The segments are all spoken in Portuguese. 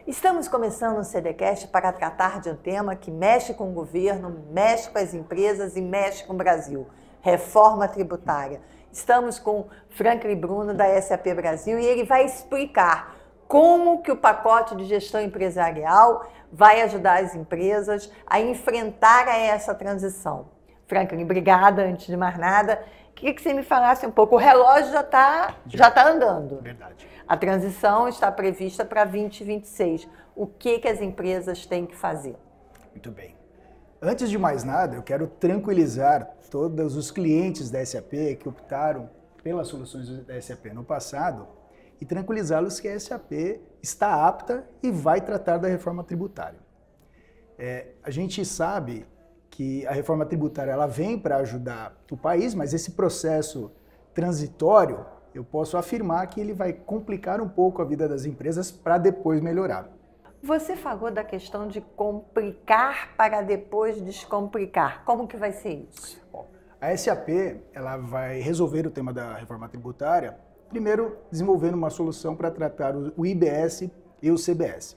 Estamos começando o CDCast para tratar de um tema que mexe com o governo, mexe com as empresas e mexe com o Brasil. Reforma tributária. Estamos com Franklin Bruno da SAP Brasil e ele vai explicar como que o pacote de gestão empresarial vai ajudar as empresas a enfrentar essa transição. Franklin, obrigada, antes de mais nada. Queria que você me falasse um pouco. O relógio já tá andando. Verdade. A transição está prevista para 2026. O que as empresas têm que fazer? Muito bem. Antes de mais nada, eu quero tranquilizar todos os clientes da SAP que optaram pelas soluções da SAP no passado e tranquilizá-los que a SAP está apta e vai tratar da reforma tributária. A gente sabe que a reforma tributária ela vem para ajudar o país, mas esse processo transitório, eu posso afirmar que ele vai complicar um pouco a vida das empresas para depois melhorar. Você falou da questão de complicar para depois descomplicar. Como que vai ser isso? Bom, a SAP ela vai resolver o tema da reforma tributária, primeiro desenvolvendo uma solução para tratar o IBS e o CBS.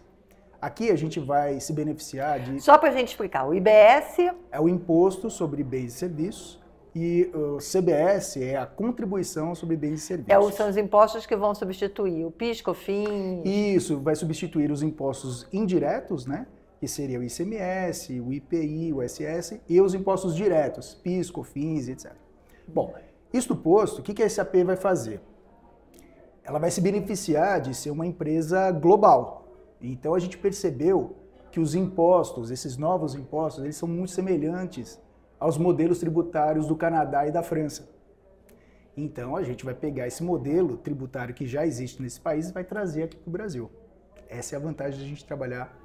Aqui a gente vai se beneficiar de... Só para a gente explicar, o IBS... é o Imposto sobre Bens e Serviços e o CBS é a Contribuição sobre Bens e Serviços. São os impostos que vão substituir o PIS, COFINS... Isso, vai substituir os impostos indiretos, né? Que seria o ICMS, o IPI, o ISS e os impostos diretos, PIS, COFINS, etc. Bom, isto posto, o que a SAP vai fazer? Ela vai se beneficiar de ser uma empresa global. Então a gente percebeu que os impostos, esses novos impostos, eles são muito semelhantes aos modelos tributários do Canadá e da França. Então a gente vai pegar esse modelo tributário que já existe nesse país e vai trazer aqui para o Brasil. Essa é a vantagem de a gente trabalhar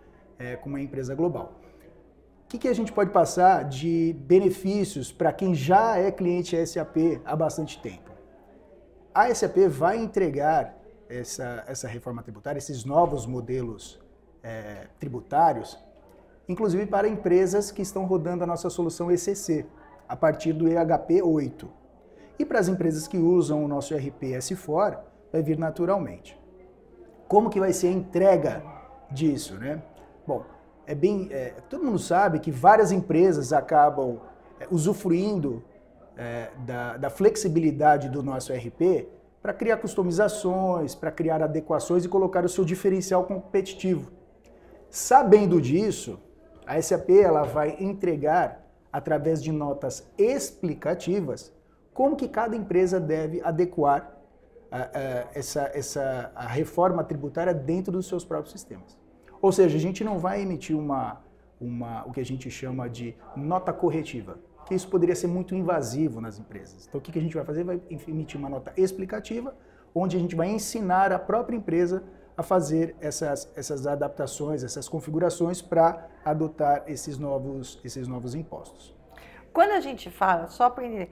com uma empresa global. O que a gente pode passar de benefícios para quem já é cliente SAP há bastante tempo? A SAP vai entregar essa reforma tributária, esses novos modelos tributários, inclusive para empresas que estão rodando a nossa solução ECC, a partir do EHP 8. E para as empresas que usam o nosso ERP S4, vai vir naturalmente. Como que vai ser a entrega disso, né? Bom, todo mundo sabe que várias empresas acabam usufruindo da flexibilidade do nosso ERP para criar customizações, para criar adequações e colocar o seu diferencial competitivo. Sabendo disso, a SAP ela vai entregar, através de notas explicativas, como que cada empresa deve adequar a reforma tributária dentro dos seus próprios sistemas. Ou seja, a gente não vai emitir o que a gente chama de nota corretiva, que isso poderia ser muito invasivo nas empresas. Então o que a gente vai fazer? Vai emitir uma nota explicativa, onde a gente vai ensinar a própria empresa a fazer essas adaptações, essas configurações para adotar esses novos impostos. Quando a gente fala, só para entender,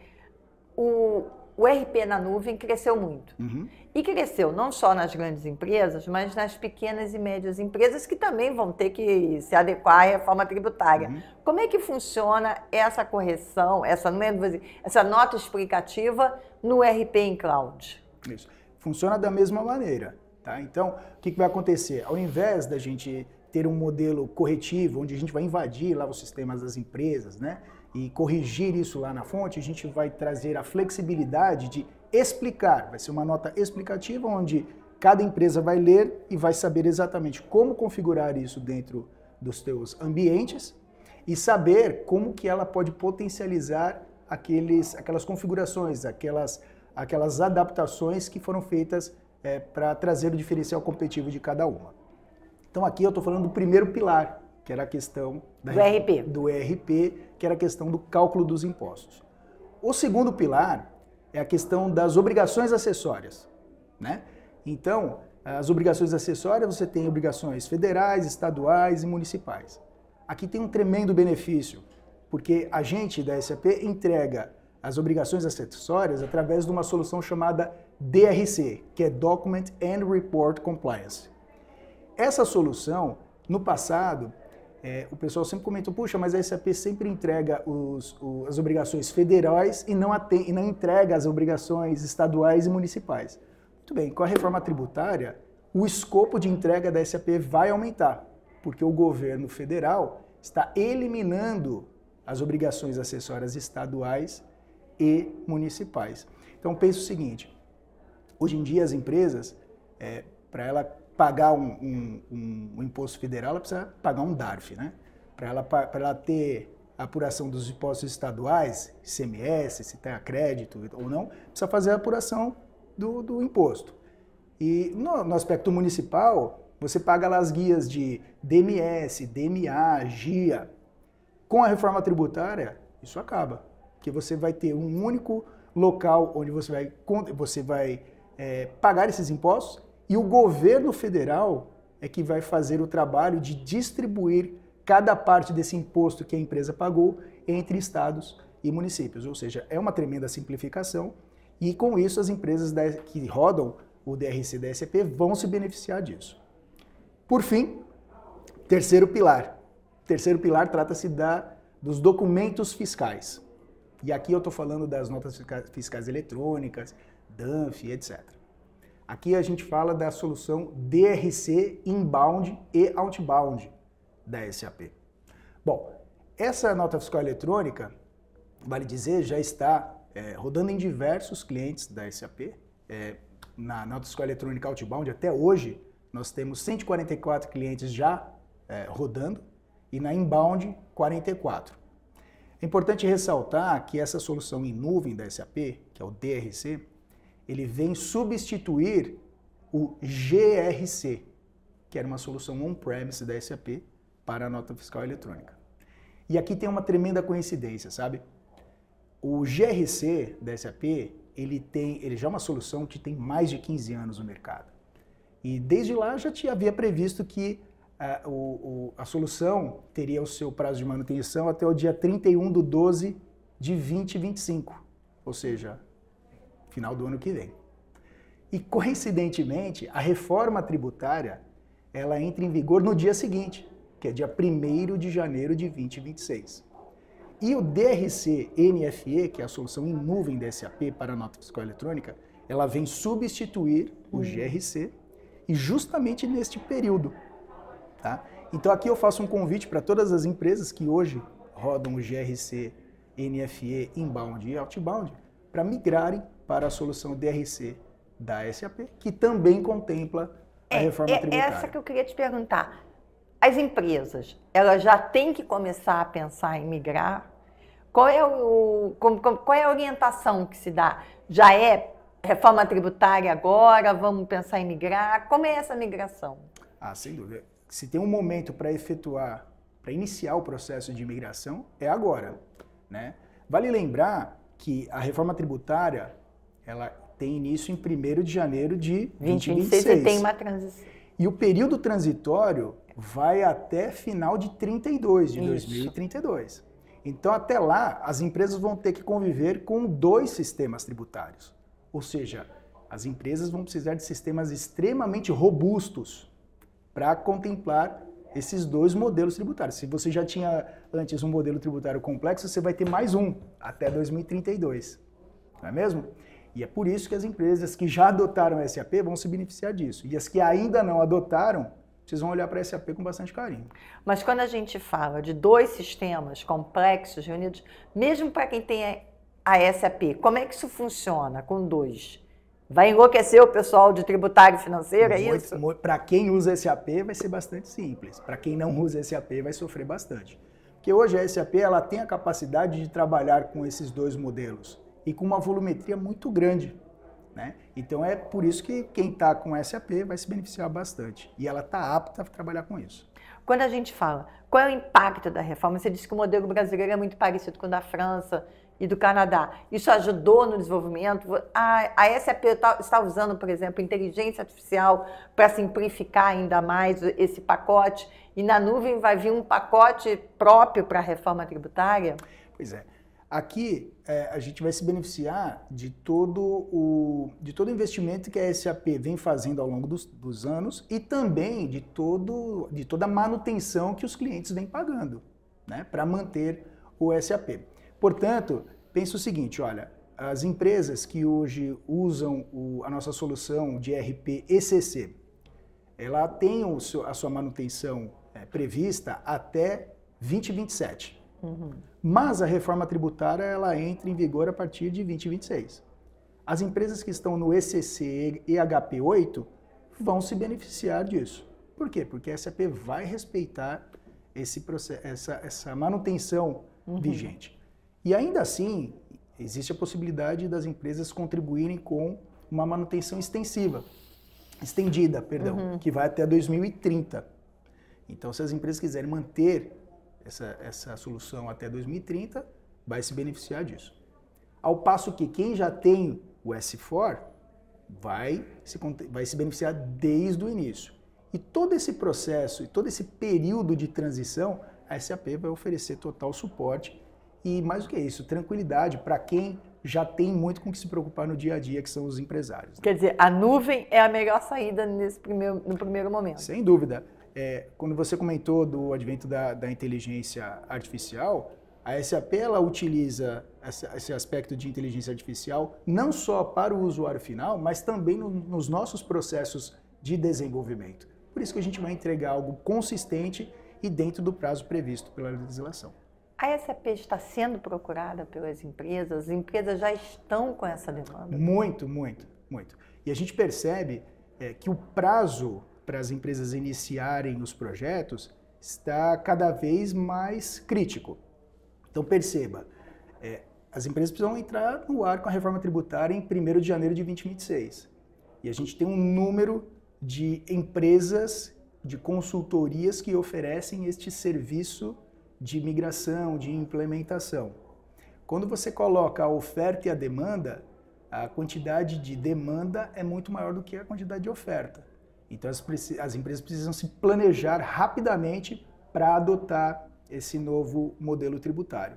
o ERP na nuvem cresceu muito. Uhum. E cresceu não só nas grandes empresas, mas nas pequenas e médias empresas que também vão ter que se adequar à reforma tributária. Uhum. Como é que funciona essa correção, essa nota explicativa no ERP em cloud? Isso. Funciona da mesma maneira. Tá? Então, o que vai acontecer? Ao invés da gente ter um modelo corretivo, onde a gente vai invadir lá os sistemas das empresas, né, e corrigir isso lá na fonte, a gente vai trazer a flexibilidade de explicar. Vai ser uma nota explicativa, onde cada empresa vai ler e vai saber exatamente como configurar isso dentro dos seus ambientes e saber como que ela pode potencializar aquelas configurações, aquelas adaptações que foram feitas para trazer o diferencial competitivo de cada uma. Então aqui eu estou falando do primeiro pilar, que era a questão do ERP, que era a questão do cálculo dos impostos. O segundo pilar é a questão das obrigações acessórias, né? Então, as obrigações acessórias, você tem obrigações federais, estaduais e municipais. Aqui tem um tremendo benefício, porque a gente da SAP entrega as obrigações acessórias através de uma solução chamada DRC, que é Document and Report Compliance. Essa solução, no passado, o pessoal sempre comentou, puxa, mas a SAP sempre entrega as obrigações federais e não entrega as obrigações estaduais e municipais. Muito bem, com a reforma tributária, o escopo de entrega da SAP vai aumentar, porque o governo federal está eliminando as obrigações acessórias estaduais e municipais. Então pense o seguinte, hoje em dia as empresas, para ela pagar um imposto federal, ela precisa pagar um DARF, né? Para ela ter a apuração dos impostos estaduais, ICMS, se tem crédito ou não, precisa fazer a apuração do imposto. E no aspecto municipal, você paga lá as guias de DMS, DMA, GIA. Com a reforma tributária, isso acaba, porque você vai ter um único local onde você vai pagar esses impostos e o governo federal é que vai fazer o trabalho de distribuir cada parte desse imposto que a empresa pagou entre estados e municípios. Ou seja, é uma tremenda simplificação e com isso as empresas que rodam o DRC da SAP vão se beneficiar disso. Por fim, terceiro pilar. Terceiro pilar trata-se dos documentos fiscais. E aqui eu estou falando das notas fiscais eletrônicas, DANF, etc. Aqui a gente fala da solução DRC inbound e outbound da SAP. Bom, essa nota fiscal eletrônica, vale dizer, já está rodando em diversos clientes da SAP. Na nota fiscal eletrônica outbound, até hoje, nós temos 144 clientes já rodando e na inbound, 44. É importante ressaltar que essa solução em nuvem da SAP, que é o DRC, ele vem substituir o GRC, que era uma solução on-premise da SAP para a nota fiscal eletrônica. E aqui tem uma tremenda coincidência, sabe? O GRC da SAP, ele já é uma solução que tem mais de 15 anos no mercado. E desde lá já havia previsto que a solução teria o seu prazo de manutenção até o dia 31/12 de 2025, ou seja, final do ano que vem. E coincidentemente, a reforma tributária, ela entra em vigor no dia seguinte, que é dia 1º de janeiro de 2026. E o DRC NFE, que é a solução em nuvem da SAP para a nota fiscal eletrônica, ela vem substituir o GRC e justamente neste período. Tá? Então aqui eu faço um convite para todas as empresas que hoje rodam o GRC NFE inbound e outbound para migrarem para a solução DRC da SAP, que também contempla a reforma tributária. Essa que eu queria te perguntar. As empresas, elas já têm que começar a pensar em migrar? Qual é a orientação que se dá? Já é reforma tributária agora? Vamos pensar em migrar? Como é essa migração? Sem dúvida. Se tem um momento para iniciar o processo de migração, é agora, né? Vale lembrar que a reforma tributária, ela tem início em 1º de janeiro de 2026. E tem uma transição. E o período transitório vai até final de 2032. Então, até lá, as empresas vão ter que conviver com 2 sistemas tributários. Ou seja, as empresas vão precisar de sistemas extremamente robustos para contemplar esses 2 modelos tributários. Se você já tinha antes um modelo tributário complexo, você vai ter mais um até 2032, não é mesmo? E é por isso que as empresas que já adotaram a SAP vão se beneficiar disso. E as que ainda não adotaram, vocês vão olhar para a SAP com bastante carinho. Mas quando a gente fala de 2 sistemas complexos reunidos, mesmo para quem tem a SAP, como é que isso funciona com 2? Vai enlouquecer o pessoal de tributário financeiro, é isso? Para quem usa SAP vai ser bastante simples. Para quem não usa SAP vai sofrer bastante. Porque hoje a SAP ela tem a capacidade de trabalhar com esses 2 modelos e com uma volumetria muito grande, né? Então é por isso que quem está com SAP vai se beneficiar bastante. E ela está apta a trabalhar com isso. Quando a gente fala, qual é o impacto da reforma? Você disse que o modelo brasileiro é muito parecido com o da França e do Canadá. Isso ajudou no desenvolvimento? A SAP está usando, por exemplo, inteligência artificial para simplificar ainda mais esse pacote? E na nuvem vai vir um pacote próprio para a reforma tributária? Pois é. Aqui a gente vai se beneficiar de todo o investimento que a SAP vem fazendo ao longo dos anos e também de toda a manutenção que os clientes vêm pagando, né, para manter o SAP. Portanto, pense o seguinte, olha, as empresas que hoje usam a nossa solução de ERP ECC, ela tem a sua manutenção prevista até 2027. Mas a reforma tributária ela entra em vigor a partir de 2026. As empresas que estão no ECC e HP8 vão se beneficiar disso. Por quê? Porque a SAP vai respeitar esse processo, essa manutenção vigente. E ainda assim, existe a possibilidade das empresas contribuírem com uma manutenção estendida, que vai até 2030. Então, se as empresas quiserem manter essa solução até 2030, vai se beneficiar disso. Ao passo que quem já tem o S4 vai se beneficiar desde o início. E todo esse processo, e todo esse período de transição, a SAP vai oferecer total suporte e, mais do que isso, tranquilidade para quem já tem muito com o que se preocupar no dia a dia, que são os empresários. Quer dizer, a nuvem é a melhor saída no primeiro momento. Sem dúvida. Quando você comentou do advento da inteligência artificial, a SAP ela utiliza esse aspecto de inteligência artificial não só para o usuário final, mas também nos nossos processos de desenvolvimento. Por isso que a gente vai entregar algo consistente e dentro do prazo previsto pela legislação. A SAP está sendo procurada pelas empresas? As empresas já estão com essa demanda? Muito, muito, muito. E a gente percebe que o prazo para as empresas iniciarem os projetos está cada vez mais crítico. Então perceba, as empresas precisam entrar no ar com a reforma tributária em 1º de janeiro de 2026. E a gente tem um número de empresas, de consultorias que oferecem este serviço de migração, de implementação. Quando você coloca a oferta e a demanda, a quantidade de demanda é muito maior do que a quantidade de oferta. Então as empresas precisam se planejar rapidamente para adotar esse novo modelo tributário.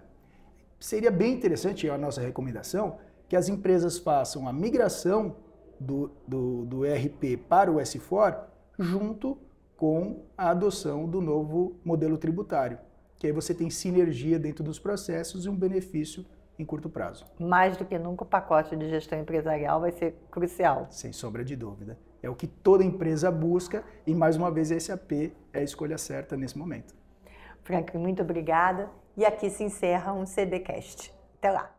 Seria bem interessante, a nossa recomendação, que as empresas façam a migração do ERP para o S4 junto com a adoção do novo modelo tributário, que aí você tem sinergia dentro dos processos e um benefício em curto prazo. Mais do que nunca, o pacote de gestão empresarial vai ser crucial. Sem sombra de dúvida. É o que toda empresa busca e, mais uma vez, a SAP é a escolha certa nesse momento. Franklin, muito obrigada. E aqui se encerra um CDcast. Até lá!